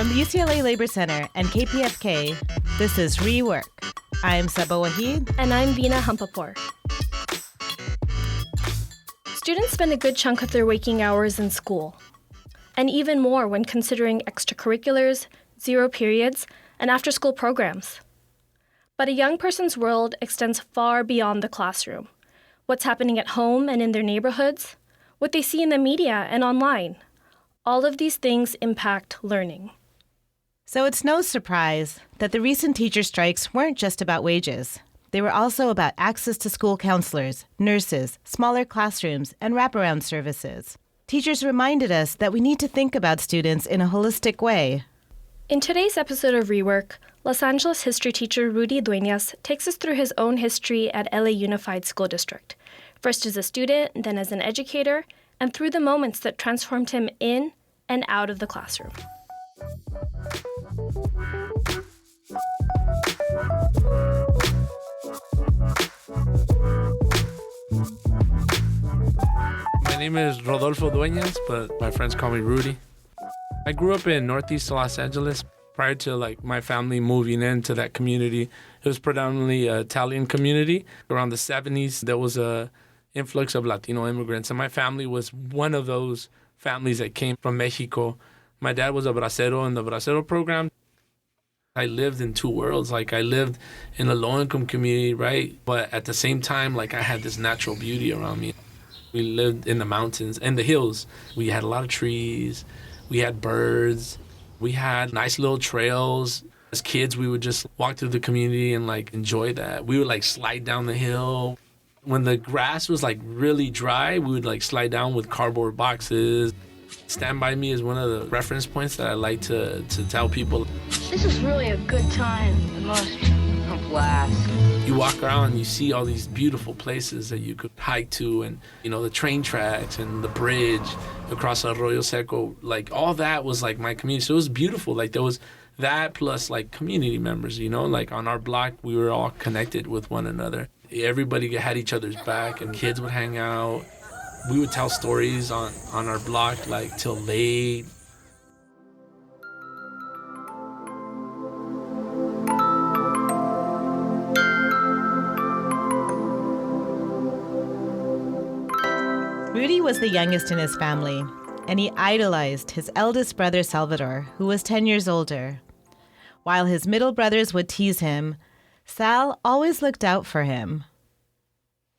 From the UCLA Labor Center and KPFK, this is Rework. I'm Saba Wahid. And I'm Veena Hampapur. Students spend a good chunk of their waking hours in school, and even more when considering extracurriculars, zero periods, and after-school programs. But a young person's world extends far beyond the classroom. What's happening at home and in their neighborhoods, what they see in the media and online. All of these things impact learning. So it's no surprise that the recent teacher strikes weren't just about wages. They were also about access to school counselors, nurses, smaller classrooms, and wraparound services. Teachers reminded us that we need to think about students in a holistic way. In today's episode of Rework, Los Angeles history teacher Rudy Dueñas takes us through his own history at LA Unified School District, first as a student, then as an educator, and through the moments that transformed him in and out of the classroom. My name is Rodolfo Dueñas, but my friends call me Rudy. I grew up in Northeast Los Angeles. Prior to my family moving into that community, it was predominantly an Italian community. Around the 70s, there was a influx of Latino immigrants, and my family was one of those families that came from Mexico. My dad was a bracero in the bracero program. I lived in two worlds. I lived in a low-income community, right? But at the same time, I had this natural beauty around me. We lived in the mountains and the hills. We had a lot of trees. We had birds. We had nice little trails. As kids, we would just walk through the community and enjoy that. We would slide down the hill. When the grass was really dry, we would slide down with cardboard boxes. Stand By Me is one of the reference points that I like to tell people. This is really a good time. The most blast. You walk around and you see all these beautiful places that you could hike to, and the train tracks and the bridge across Arroyo Seco. All that was my community. So it was beautiful. There was that plus community members, on our block we were all connected with one another. Everybody had each other's back, and kids would hang out. We would tell stories on our block till late. Rudy was the youngest in his family, and he idolized his eldest brother Salvador, who was 10 years older. While his middle brothers would tease him, Sal always looked out for him.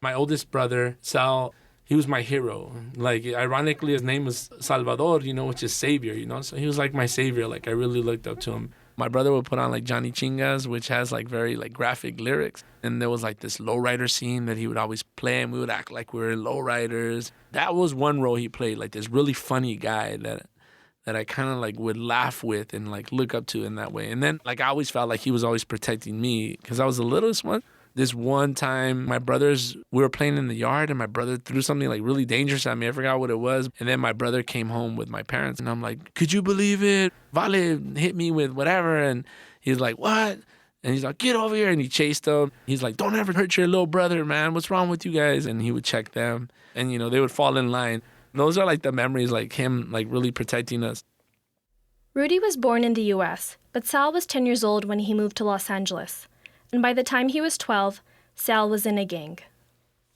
My oldest brother, Sal, he was my hero. Ironically, his name was Salvador, which is savior, So he was my savior. I really looked up to him. My brother would put on Johnny Chingas, which has very graphic lyrics. And there was this lowrider scene that he would always play, and we would act like we were lowriders. That was one role he played, this really funny guy that I kind of would laugh with and look up to in that way. And then I always felt like he was always protecting me because I was the littlest one. This one time, we were playing in the yard, and my brother threw something really dangerous at me. I forgot what it was. And then my brother came home with my parents, and I'm like, could you believe it? Vale hit me with whatever. And he's like, what? And he's like, get over here. And he chased him. He's like, don't ever hurt your little brother, man. What's wrong with you guys? And he would check them, and, they would fall in line. And those are the memories, him, really protecting us. Rudy was born in the U.S., but Sal was 10 years old when he moved to Los Angeles. And by the time he was 12, Sal was in a gang.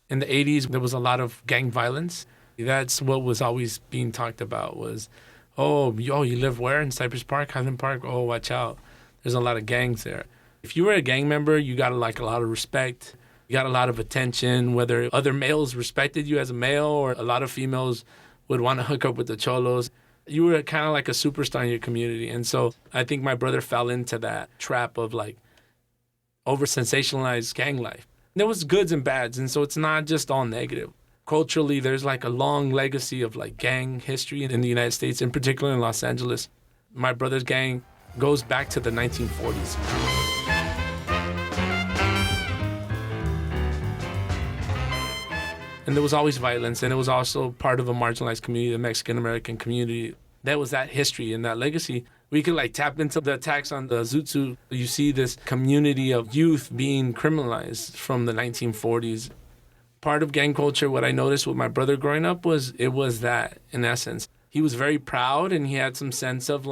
In the 80s, there was a lot of gang violence. That's what was always being talked about was, you live where? In Cypress Park, Highland Park? Oh, watch out. There's a lot of gangs there. If you were a gang member, you got a lot of respect. You got a lot of attention, whether other males respected you as a male or a lot of females would want to hook up with the cholos. You were kind of a superstar in your community. And so I think my brother fell into that trap of over-sensationalized gang life. There was goods and bads, and so it's not just all negative. Culturally, there's a long legacy of gang history in the United States, in particular in Los Angeles. My brother's gang goes back to the 1940s. And there was always violence, and it was also part of a marginalized community, the Mexican-American community. There was that history and that legacy. We could tap into the attacks on the Zoot Suit. You see this community of youth being criminalized from the 1940s. Part of gang culture, what I noticed with my brother growing up was that, in essence. He was very proud, and he had some sense of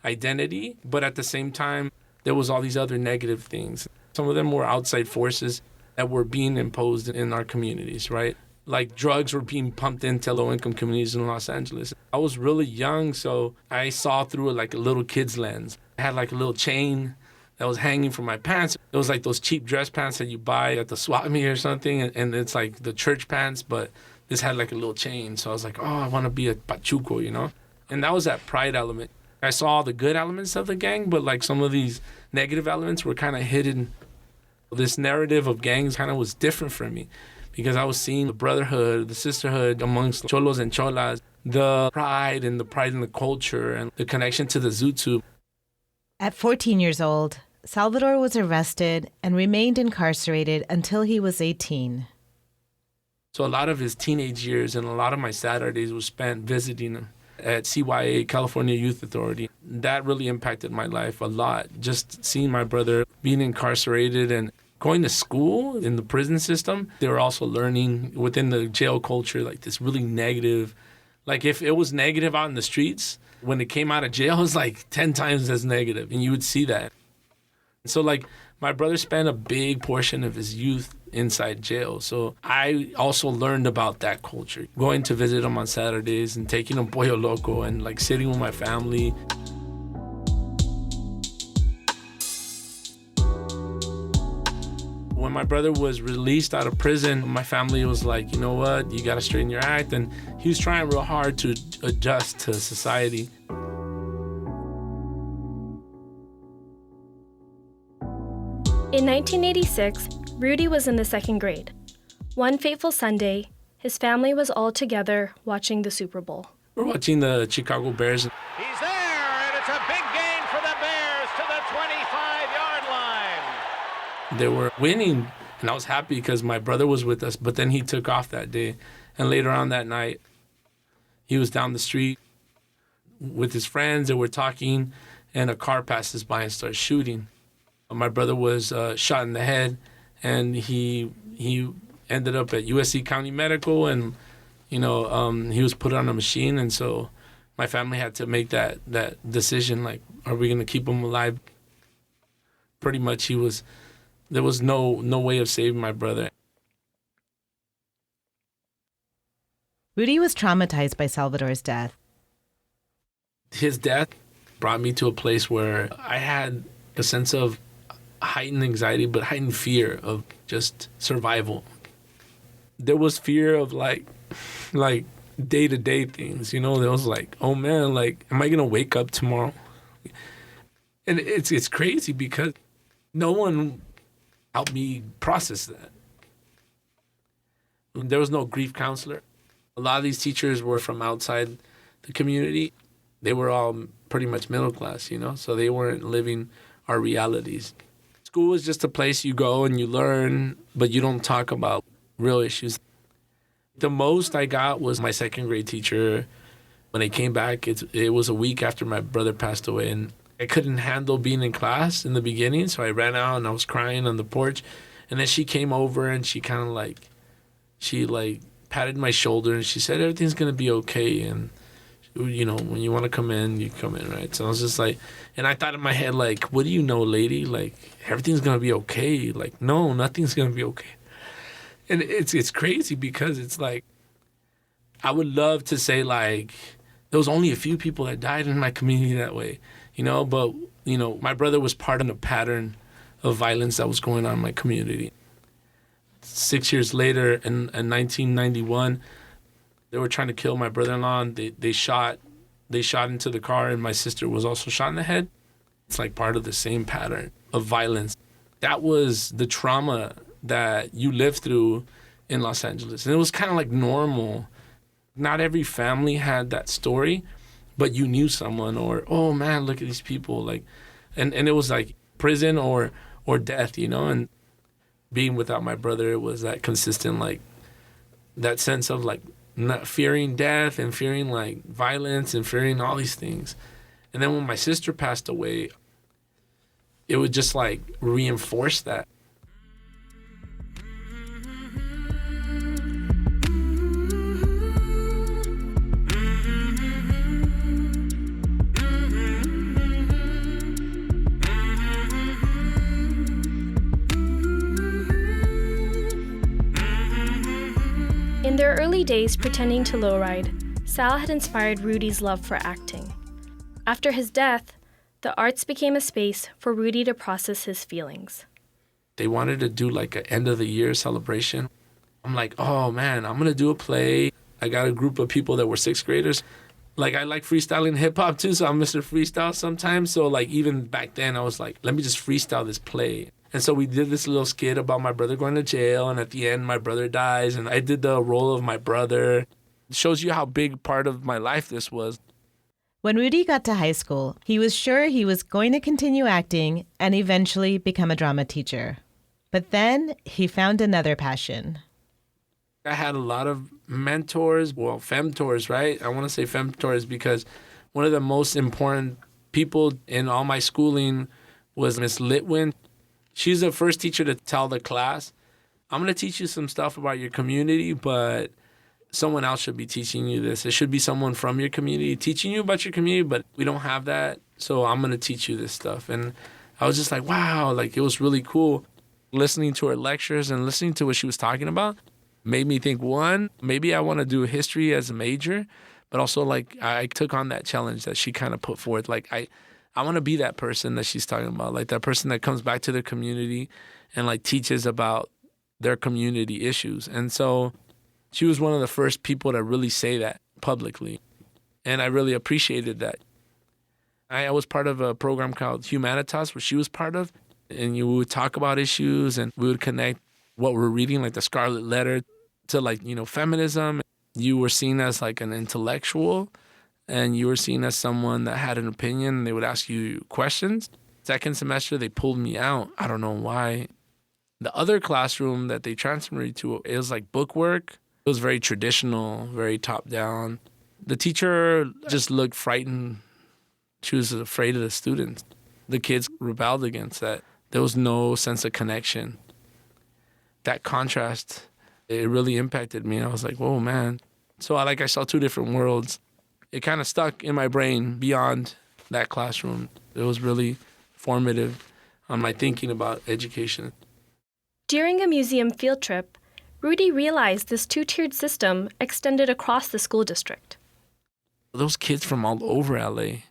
identity, but at the same time, there was all these other negative things. Some of them were outside forces that were being imposed in our communities, right? Like drugs were being pumped into low-income communities in Los Angeles. I was really young, so I saw through like a little kid's lens. I had like a little chain that was hanging from my pants. It was like those cheap dress pants that you buy at the swap meet or something, and it's like the church pants, but this had like a little chain. So I was like, oh, I want to be a pachuco, you know? And that was that pride element. I saw all the good elements of the gang, but like some of these negative elements were kind of hidden. This narrative of gangs kind of was different for me because I was seeing the brotherhood, the sisterhood amongst cholos and cholas, the pride in the culture and the connection to the Zutu. At 14 years old, Salvador was arrested and remained incarcerated until he was 18. So a lot of his teenage years and a lot of my Saturdays were spent visiting him at CYA, California Youth Authority. That really impacted my life a lot. Just seeing my brother being incarcerated and going to school in the prison system, they were also learning within the jail culture, like this really negative, like if it was negative out in the streets, when it came out of jail, it was like 10 times as negative, and you would see that. So like my brother spent a big portion of his youth inside jail. So I also learned about that culture, going to visit him on Saturdays and taking him Pollo Loco and like sitting with my family. When my brother was released out of prison, my family was like, you know what, you got to straighten your act. And he was trying real hard to adjust to society. In 1986, Rudy was in the second grade. One fateful Sunday, his family was all together watching the Super Bowl. We're watching the Chicago Bears. He's there, and it's a big gain for the Bears to the 25-yard line. They were winning, and I was happy because my brother was with us, but then he took off that day. And later on that night, he was down the street with his friends, and we're talking, and a car passes by and starts shooting. My brother was shot in the head, and he ended up at USC County Medical, and he was put on a machine, and so my family had to make that decision, like, are we going to keep him alive? Pretty much there was no way of saving my brother. Rudy was traumatized by Salvador's death. His death brought me to a place where I had a sense of heightened anxiety, but heightened fear of just survival. There was fear of like day-to-day things, There was like, oh man, like, am I gonna wake up tomorrow? And it's crazy because no one helped me process that. There was no grief counselor. A lot of these teachers were from outside the community. They were all pretty much middle class, so they weren't living our realities. School is just a place you go and you learn, but you don't talk about real issues. The most I got was my second grade teacher. When I came back, it was a week after my brother passed away, and I couldn't handle being in class in the beginning, so I ran out and I was crying on the porch. And then she came over and she kind of patted my shoulder and she said, everything's going to be okay. And, when you want to come in, you come in, right? So I was just like, and I thought in my head, like, what do you know, lady? Like, everything's going to be okay. Like, no, nothing's going to be okay. And it's crazy because it's like, I would love to say, like, there was only a few people that died in my community that way, but, my brother was part of a pattern of violence that was going on in my community. 6 years later, in 1991, they were trying to kill my brother-in-law, and they shot into the car, and my sister was also shot in the head. It's like part of the same pattern of violence. That was the trauma that you lived through in Los Angeles. And it was kind of like normal. Not every family had that story, but you knew someone, or, oh man, look at these people. Like, and it was like prison or death, and being without my brother, it was that consistent, like, that sense of like not fearing death and fearing like violence and fearing all these things. And then when my sister passed away, it would just like reinforce that. their early days pretending to lowride, Sal had inspired Rudy's love for acting. After his death, the arts became a space for Rudy to process his feelings. They wanted to do like an end of the year celebration. I'm like, oh man, I'm gonna do a play. I got a group of people that were sixth graders. Like, I like freestyling hip hop too, so I'm Mr. Freestyle sometimes. So like, even back then I was like, let me just freestyle this play. And so we did this little skit about my brother going to jail, and at the end my brother dies, and I did the role of my brother. It shows you how big part of my life this was. When Rudy got to high school, he was sure he was going to continue acting and eventually become a drama teacher. But then he found another passion. I had a lot of mentors, well, femtors, right? I want to say femtors because one of the most important people in all my schooling was Miss Litwin. She's the first teacher to tell the class, I'm going to teach you some stuff about your community, but someone else should be teaching you this. It should be someone from your community teaching you about your community, but we don't have that, so I'm going to teach you this stuff. And I was just like, wow, like it was really cool. Listening to her lectures and listening to what she was talking about made me think, one, maybe I want to do history as a major, but also like I took on that challenge that she kind of put forth. Like I want to be that person that she's talking about, like that person that comes back to their community and like teaches about their community issues. And so she was one of the first people to really say that publicly. And I really appreciated that. I was part of a program called Humanitas, which she was part of. And we would talk about issues and we would connect what we're reading, like the Scarlet Letter, to like, feminism. You were seen as like an intellectual and you were seen as someone that had an opinion. They would ask you questions. Second semester, they pulled me out. I don't know why. The other classroom that they transferred me to, it was like bookwork. It was very traditional, very top down. The teacher just looked frightened. She was afraid of the students. The kids rebelled against that. There was no sense of connection. That contrast, it really impacted me. I was like, whoa, man. So I saw two different worlds. It kind of stuck in my brain beyond that classroom. It was really formative on my thinking about education. During a museum field trip, Rudy realized this two-tiered system extended across the school district. Those kids from all over LA,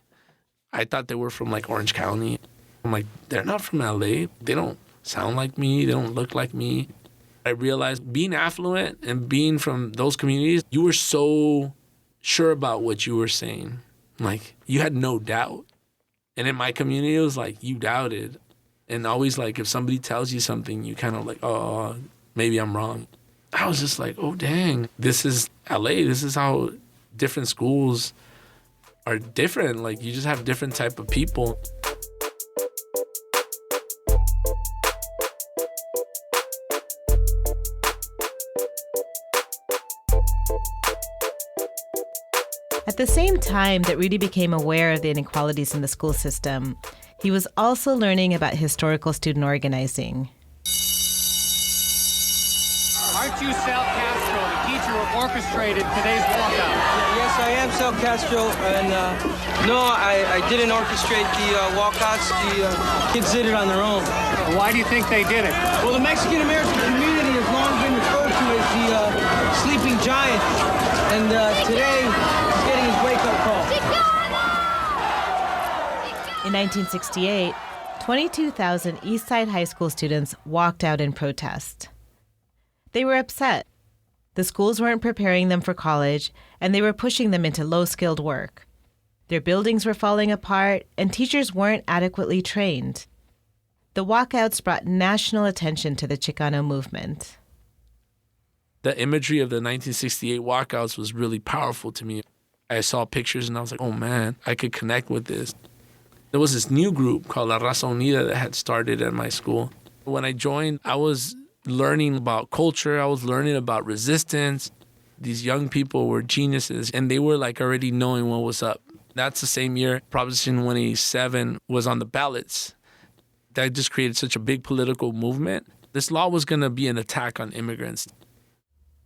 I thought they were from like Orange County. I'm like, they're not from LA. They don't sound like me. They don't look like me. I realized being affluent and being from those communities, you were so sure about what you were saying. Like, you had no doubt. And in my community, it was like, you doubted. And always like, if somebody tells you something, you kind of like, oh, maybe I'm wrong. I was just like, oh, dang, this is LA. This is how different schools are different. Like, you just have different type of people. At the same time that Rudy became aware of the inequalities in the school system, he was also learning about historical student organizing. Aren't you Sal Castro, the teacher who orchestrated today's walkout? Yes, I am Sal Castro, and no, I didn't orchestrate the walkouts. The kids did it on their own. Why do you think they did it? Well, the Mexican-American community has long been referred to as the sleeping giant, and today he's getting his wake-up call. In 1968, 22,000 Eastside High School students walked out in protest. They were upset. The schools weren't preparing them for college, and they were pushing them into low-skilled work. Their buildings were falling apart, and teachers weren't adequately trained. The walkouts brought national attention to the Chicano movement. The imagery of the 1968 walkouts was really powerful to me. I saw pictures, and I was like, oh, man, I could connect with this. There was this new group called La Raza Unida that had started at my school. When I joined, I was learning about culture. I was learning about resistance. These young people were geniuses, and they were like already knowing what was up. That's the same year Proposition 187 was on the ballots. That just created such a big political movement. This law was going to be an attack on immigrants.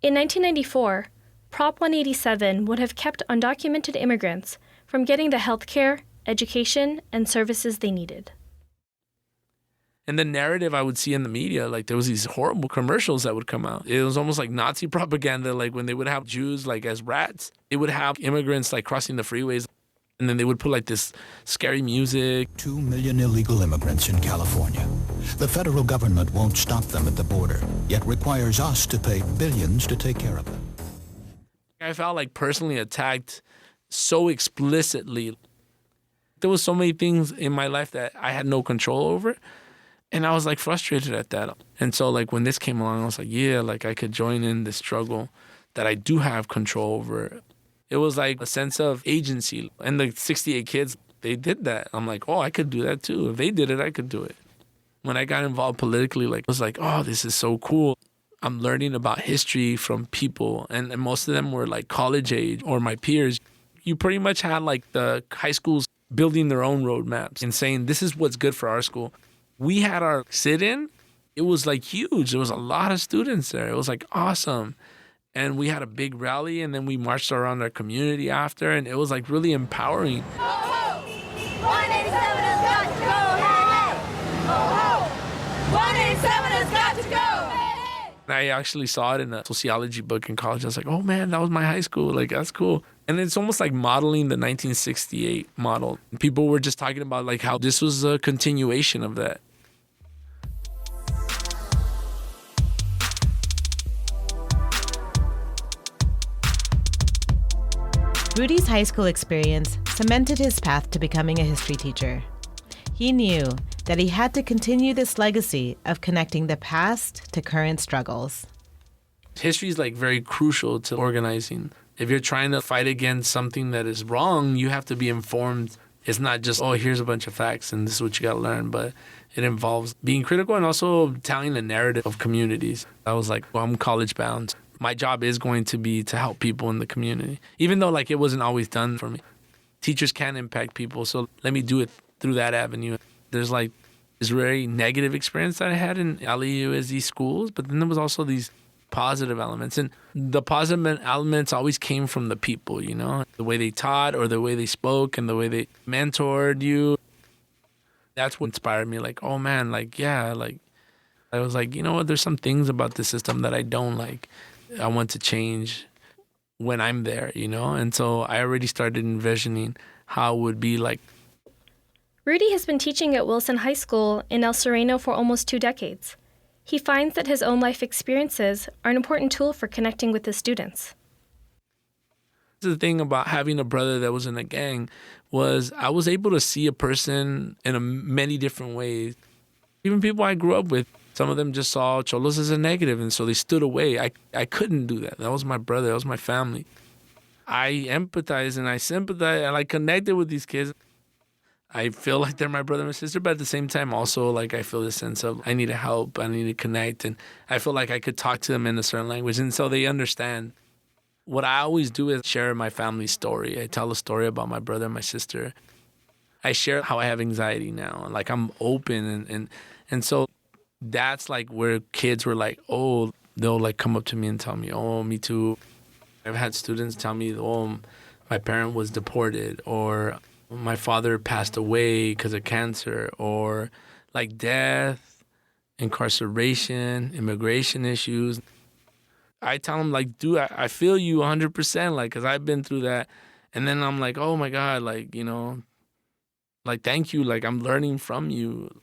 In 1994, Prop 187 would have kept undocumented immigrants from getting the health care, education, and services they needed. And the narrative I would see in the media, like there was these horrible commercials that would come out. It was almost like Nazi propaganda, like when they would have Jews like as rats. They would have immigrants like crossing the freeways, and then they would put like this scary music. 2 million illegal immigrants in California. The federal government won't stop them at the border, yet requires us to pay billions to take care of them. I felt like personally attacked so explicitly. There was so many things in my life that I had no control over. And I was like frustrated at that. And so like when this came along, I was like, yeah, like I could join in this struggle that I do have control over. It was like a sense of agency. And the 68 kids, they did that. I'm like, oh, I could do that too. If they did it, I could do it. When I got involved politically, like, I was like, oh, this is so cool. I'm learning about history from people. And most of them were like college age or my peers. You pretty much had like the high schools building their own roadmaps and saying, this is what's good for our school. We had our sit-in. It was like huge. There was a lot of students there. It was like awesome. And we had a big rally, and then we marched around our community after, and it was like really empowering. Ho, ho! 187 has got to go! Hey, hey! Ho, ho! 187 has got to go! Hey, hey! I actually saw it in a sociology book in college. I was like, oh man, that was my high school. Like, that's cool. And it's almost like modeling the 1968 model. People were just talking about like how this was a continuation of that. Rudy's high school experience cemented his path to becoming a history teacher. He knew that he had to continue this legacy of connecting the past to current struggles. History is like very crucial to organizing. If you're trying to fight against something that is wrong, you have to be informed. It's not just, oh, here's a bunch of facts and this is what you got to learn, but it involves being critical and also telling the narrative of communities. I was like, well, I'm college bound. My job is going to be to help people in the community, even though like it wasn't always done for me. Teachers can impact people, so let me do it through that avenue. There's like this very negative experience that I had in LEUSD schools, but then there was also these positive elements. And the positive elements always came from the people, you know, the way they taught or the way they spoke and the way they mentored you. That's what inspired me. Like, oh man, like, yeah, like I was like, you know what, there's some things about the system that I don't like. I want to change when I'm there, you know? And so I already started envisioning how it would be like. Rudy has been teaching at Wilson High School in El Sereno for almost 2 decades. He finds that his own life experiences are an important tool for connecting with his students. The thing about having a brother that was in a gang was I was able to see a person in many different ways. Even people I grew up with, some of them just saw cholos as a negative, and so they stood away. I couldn't do that. That was my brother. That was my family. I empathize and I sympathize and I connected with these kids. I feel like they're my brother and my sister, but at the same time also like I feel this sense of I need to help, I need to connect, and I feel like I could talk to them in a certain language, and so they understand. What I always do is share my family's story. I tell a story about my brother and my sister. I share how I have anxiety now. Like I'm open and so that's like where kids were like, oh, they'll like come up to me and tell me, oh, me too. I've had students tell me, oh, my parent was deported, or my father passed away because of cancer, or like death, incarceration, immigration issues. I tell them like, dude, I feel you 100%, like, because I've been through that. And then I'm like, oh my God, like, you know, like, thank you. Like, I'm learning from you.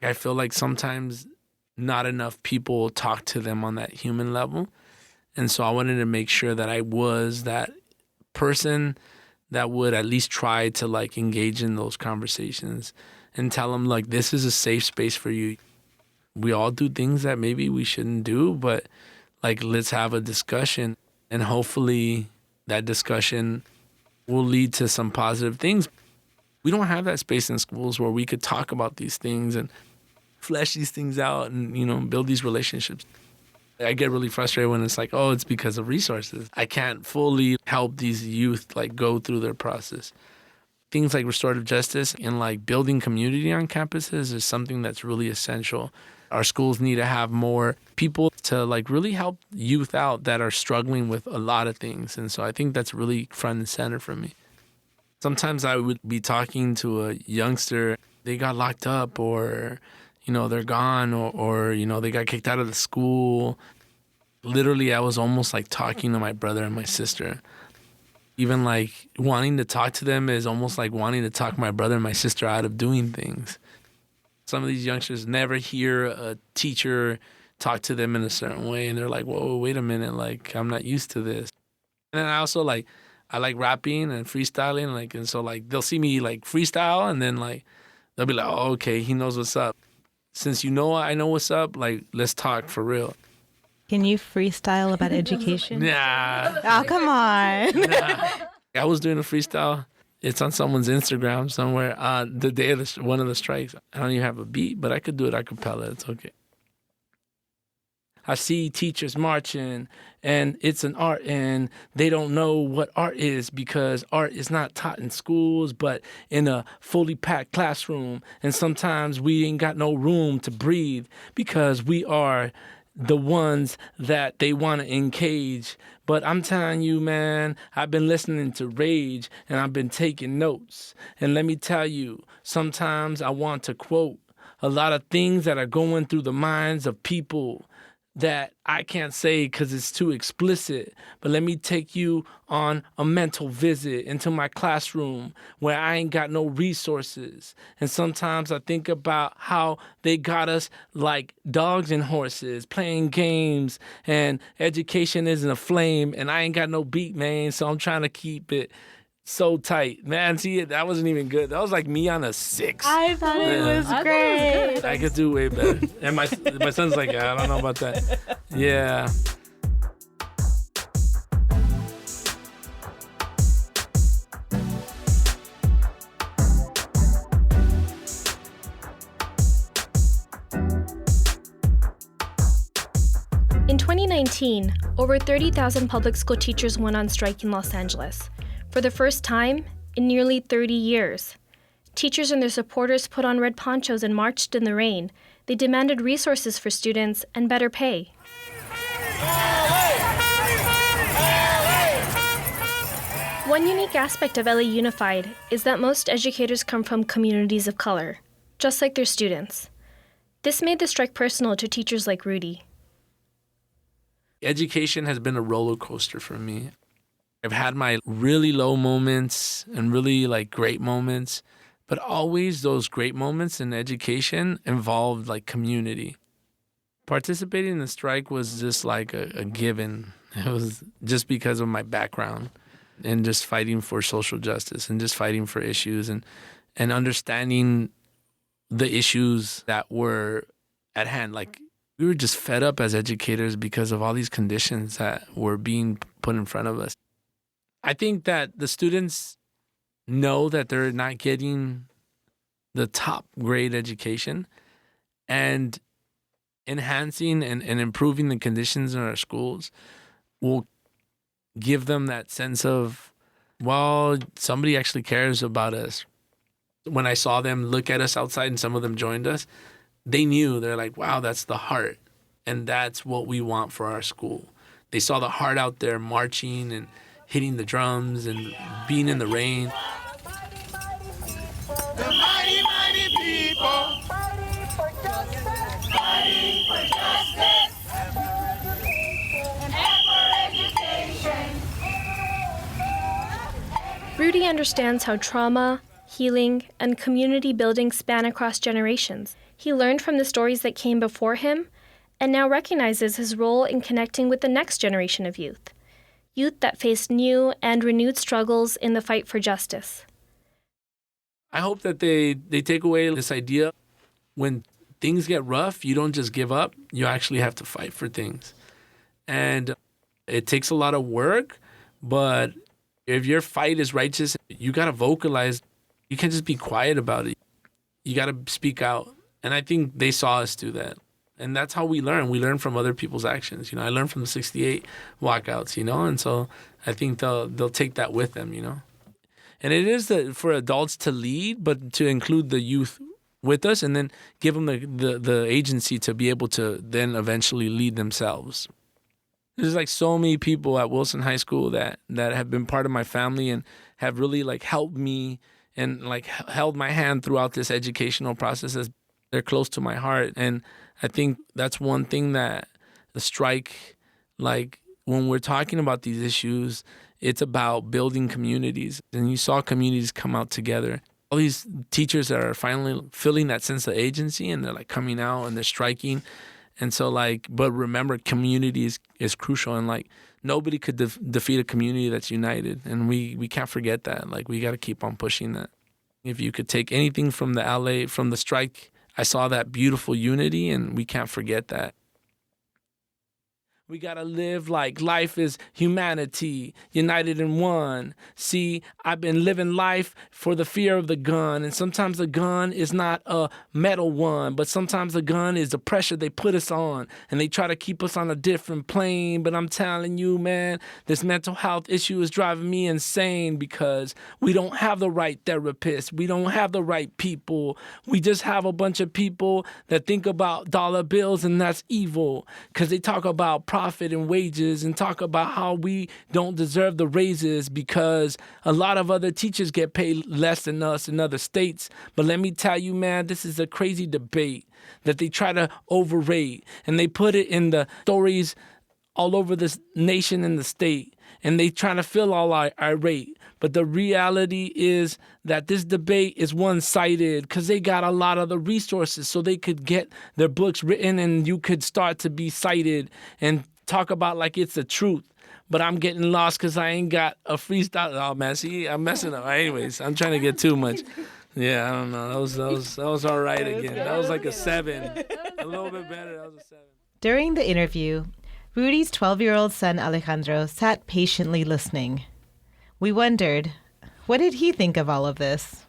I feel like sometimes not enough people talk to them on that human level. And so I wanted to make sure that I was that person that would at least try to like engage in those conversations and tell them like, this is a safe space for you. We all do things that maybe we shouldn't do, but like, let's have a discussion, and hopefully that discussion will lead to some positive things. We don't have that space in schools where we could talk about these things and flesh these things out and, you know, build these relationships. I get really frustrated when it's like, oh, it's because of resources. I can't fully help these youth like go through their process. Things like restorative justice and like building community on campuses is something that's really essential. Our schools need to have more people to like really help youth out that are struggling with a lot of things. And so I think that's really front and center for me. Sometimes I would be talking to a youngster, they got locked up, or, they're gone or they got kicked out of the school. Literally, I was almost like talking to my brother and my sister. Even like wanting to talk to them is almost like wanting to talk my brother and my sister out of doing things. Some of these youngsters never hear a teacher talk to them in a certain way, and they're like, whoa, wait a minute, like, I'm not used to this. And then I also like rapping and freestyling, like, and so like they'll see me like freestyle, and then like they'll be like, oh, okay, he knows what's up. Since I know what's up, like, let's talk for real. Can you freestyle about education? Nah. Oh, come on. Nah. I was doing a freestyle. It's on someone's Instagram somewhere. The day of one of the strikes. I don't even have a beat, but I could do it a cappella. It's okay. I see teachers marching, and it's an art, and they don't know what art is because art is not taught in schools, but in a fully packed classroom. And sometimes we ain't got no room to breathe because we are the ones that they want to encage. But I'm telling you, man, I've been listening to Rage, and I've been taking notes. And let me tell you, sometimes I want to quote a lot of things that are going through the minds of people that I can't say because it's too explicit. But let me take you on a mental visit into my classroom where I ain't got no resources. And sometimes I think about how they got us like dogs and horses playing games, and education isn't a flame, and I ain't got no beat, man. So I'm trying to keep it so tight. Man, see, that wasn't even good. That was like me on a 6. I thought it was great. I could do way better. And my son's like, I don't know about that. Yeah. In 2019, over 30,000 public school teachers went on strike in Los Angeles. For the first time in nearly 30 years. Teachers and their supporters put on red ponchos and marched in the rain. They demanded resources for students and better pay. One unique aspect of LA Unified is that most educators come from communities of color, just like their students. This made the strike personal to teachers like Rudy. Education has been a roller coaster for me. I've had my really low moments and really like great moments, but always those great moments in education involved like community. Participating in the strike was just like a given. It was just because of my background and just fighting for social justice and just fighting for issues and understanding the issues that were at hand. Like, we were just fed up as educators because of all these conditions that were being put in front of us. I think that the students know that they're not getting the top grade education, and enhancing and improving the conditions in our schools will give them that sense of, well, somebody actually cares about us. When I saw them look at us outside and some of them joined us, they knew, they're like, wow, that's the heart. And that's what we want for our school. They saw the heart out there marching and hitting the drums and being in the rain. The mighty, mighty people fighting for justice, fighting for justice, and for education. Rudy understands how trauma, healing, and community building span across generations. He learned from the stories that came before him and now recognizes his role in connecting with the next generation of youth that face new and renewed struggles in the fight for justice. I hope that they take away this idea, when things get rough, you don't just give up, you actually have to fight for things. And it takes a lot of work, but if your fight is righteous, you got to vocalize. You can't just be quiet about it. You got to speak out. And I think they saw us do that. And that's how we learn. We learn from other people's actions. I learned from the 68 walkouts, and so I think they'll take that with them, And it is for adults to lead, but to include the youth with us and then give them the agency to be able to then eventually lead themselves. There's like so many people at Wilson High School that have been part of my family and have really like helped me and like held my hand throughout this educational process They're close to my heart. And I think that's one thing that the strike, like when we're talking about these issues, it's about building communities. And you saw communities come out together. All these teachers that are finally feeling that sense of agency, and they're like coming out and they're striking. And so like, but remember, community is crucial. And like, nobody could defeat a community that's united. And we can't forget that. Like, we got to keep on pushing that. If you could take anything from from the strike, I saw that beautiful unity, and we can't forget that. We gotta live like life is humanity, united in one. See, I've been living life for the fear of the gun, and sometimes the gun is not a metal one, but sometimes the gun is the pressure they put us on, and they try to keep us on a different plane. But I'm telling you, man, this mental health issue is driving me insane because we don't have the right therapists. We don't have the right people. We just have a bunch of people that think about dollar bills, and that's evil because they talk about profit and wages and talk about how we don't deserve the raises because a lot of other teachers get paid less than us in other states. But let me tell you, man, this is a crazy debate that they try to overrate, and they put it in the stories all over this nation and the state, and they try to feel all irate. But the reality is that this debate is one-sided because they got a lot of the resources so they could get their books written and you could start to be cited and talk about like it's the truth. But I'm getting lost because I ain't got a freestyle. Oh, man, see, I'm messing up. Anyways, I'm trying to get too much. Yeah, I don't know. That was all right again. That was like a 7. A little bit better. That was a 7. During the interview, Rudy's 12-year-old son Alejandro sat patiently listening. We wondered, what did he think of all of this?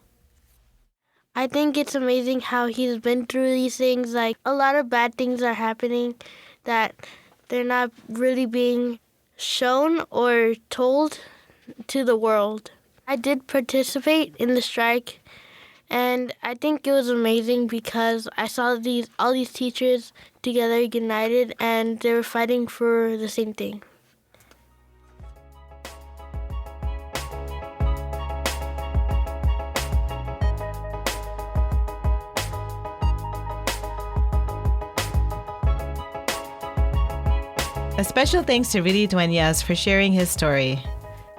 I think it's amazing how he's been through these things. Like, a lot of bad things are happening that they're not really being shown or told to the world. I did participate in the strike, and I think it was amazing because I saw all these teachers together united, and they were fighting for the same thing. A special thanks to Rudy Dueñas for sharing his story.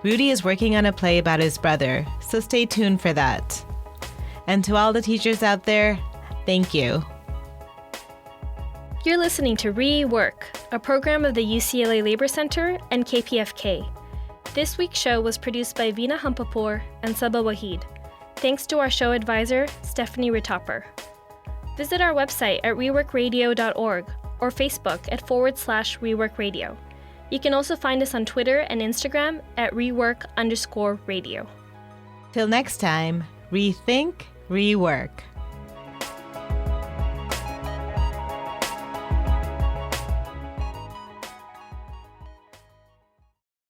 Rudy is working on a play about his brother, so stay tuned for that. And to all the teachers out there, thank you. You're listening to Rework, a program of the UCLA Labor Center and KPFK. This week's show was produced by Veena Hampapur and Saba Wahid. Thanks to our show advisor, Stephanie Ritopper. Visit our website at reworkradio.org or Facebook at /Rework Radio. You can also find us on Twitter and Instagram at rework_radio. Till next time, rethink, rework.